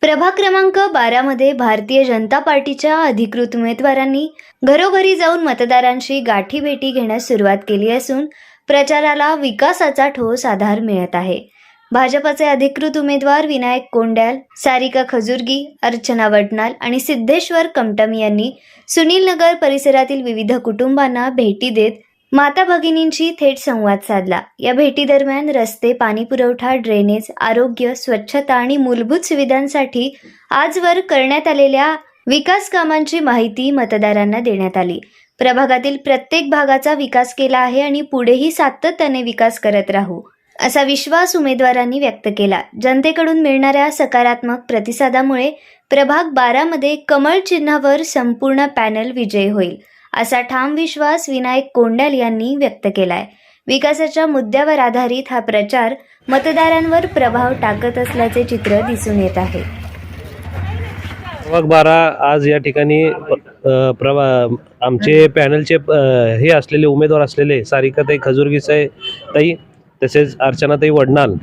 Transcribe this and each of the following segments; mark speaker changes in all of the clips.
Speaker 1: प्रभाग क्रमांक 12 मध्ये भारतीय जनता पार्टीच्या अधिकृत उमेदवारांनी घरोघरी जाऊन मतदारांशी गाठीभेटी घेण्यास सुरुवात केली असून प्रचाराला विकासाचा ठोस आधार मिळत आहे। भाजपचे अधिकृत उमेदवार विनायक कोंड्याल, सारिका खजुर्गी, अर्चना वडनाल आणि सिद्धेश्वर कमटम यांनी सुनील नगर परिसरातील विविध कुटुंबांना भेटी देत माता भगिनींशी थेट संवाद साधला। या भेटी दरम्यान रस्ते, पाणी पुरवठा, ड्रेनेज, आरोग्य, स्वच्छता आणि मूलभूत सुविधांसाठी आजवर करण्यात आलेल्या विकास कामांची माहिती मतदारांना देण्यात आली। प्रभागातील प्रत्येक भागाचा विकास केला आहे आणि पुढेही सातत्याने विकास करत राहू असा विश्वास उमेदवारांनी व्यक्त केला। जनतेकडून मिळणाऱ्या सकारात्मक प्रतिसादामुळे प्रभाग 12 मध्ये कमळ चिन्हावर संपूर्ण पॅनल विजयी होईल असा ठाम विश्वास विनायक कोंड्याल यांनी व्यक्त केलाय। विकासाच्या मुद्द्यावर आधारित हा प्रचार मतदारांवर प्रभाव टाकत असल्याचे चित्र दिसून येत आहे।
Speaker 2: प्रभाग 12 आज या ठिकाणी आमचे पॅनलचे हे असलेले उमेदवार असलेले सारिकाताई खजुर्गी ताई, तसेच अर्चनाताई वडनाल,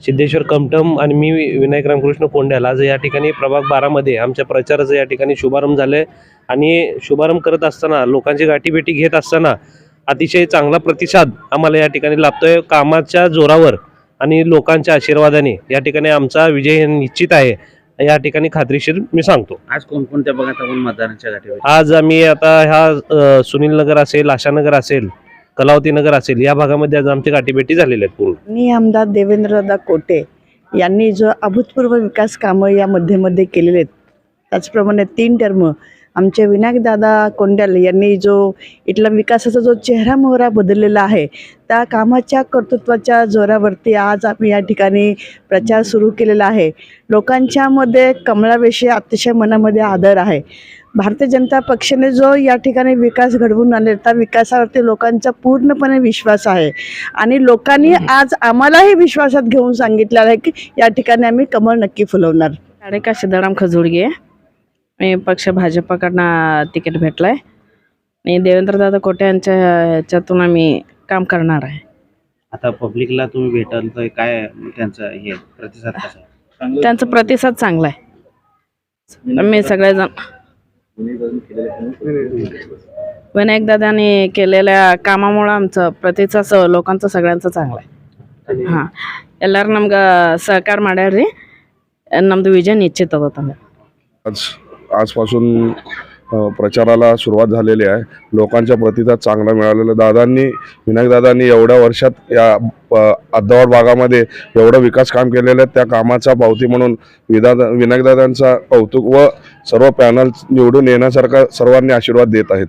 Speaker 2: सिद्धेश्वर कमटम आणि मी विनायक रामकृष्ण कोंड्याल आज या ठिकाणी प्रभाग 12 मध्ये आमच्या प्रचाराचा या ठिकाणी शुभारंभ झाले आणि शुभारंभ करत असताना लोकांची गाठीभेटी घेत असताना अतिशय चांगला प्रतिसाद आम्हाला या ठिकाणी लाभतोय। कामाच्या जोरावर आणि लोकांच्या आशीर्वादाने या ठिकाणी आमचा विजय निश्चित आहे या ठिकाणी खात्रीशीर मी सांगतो।
Speaker 3: आज कोणकोणत्या भागात आपण मतदारांच्या गाठीभेटी?
Speaker 2: आज आम्ही आता ह्या सुनील नगर असेल, आशानगर असेल, कलावती नगर असेल या भागामध्ये आज आमची गाठीभेटी झालेली आहेत पूर्ण।
Speaker 4: मी आमदार देवेंद्रदादा कोटे यांनी जो अभूतपूर्व विकास कामं या मध्ये केलेले आहेत, त्याचप्रमाणे 3 टर्म आमचे विनायकदादा कोंड्याल यांनी जो इथला विकासाचा जो चेहरा मोहरा बदललेला आहे, त्या कामाच्या कर्तृत्वाच्या जोरावरती आज आम्ही या ठिकाणी प्रचार सुरू केलेला आहे। लोकांच्या मध्ये कमळाविषयी अतिशय मनामध्ये आदर आहे। भारतीय जनता पक्षाने जो या ठिकाणी विकास घडवून आणले, त्या विकासावरती लोकांचा पूर्णपणे विश्वास आहे आणि लोकांनी आज आम्हालाही विश्वासात घेऊन सांगितलेलं आहे की या ठिकाणी आम्ही कमळ नक्की फुलवणार।
Speaker 5: सारिका सिद्धाराम खजुर्गी, मी पक्ष भाजपकडनं तिकीट भेटलाय आणि देवेंद्रदादा कोटे यांच्या ह्याच्यातून आम्ही काम करणार आहे।
Speaker 3: आता पब्लिकला तुम्ही भेटाल तर काय त्यांचा हे प्रतिसाद कसा आहे?
Speaker 5: त्यांचा प्रतिसाद चांगला आहे। मी सगळेजण विनायक दादांनी केलेल्या कामामुळे आमचं प्रतिसाद लोकांचा सगळ्यांचा चांगला आहे। हां, ಎಲ್ಲರೂ ನಮ್ಗೆ ಸಹಕಾರ ಮಾಡ್ಯಾರ್ರಿ, ನಮ್ಮದು ವಿಜಯ ನಿಶ್ಚಿತ ಅದ।
Speaker 6: आजपासून प्रचाराला सुरुवात झालेली आहे। लोकांचा प्रतिसाद चांगला मिळालेला। विनायक दादांनी एवढ्या वर्षात या अद्दावर भागामध्ये एवढं विकास काम केलेलं आहे, त्या कामाचा पावती म्हणून विनायक दादांचा कौतुक व सर्व पॅनल निवडून येण्यासारखा सर्वांनी आशीर्वाद देत आहेत।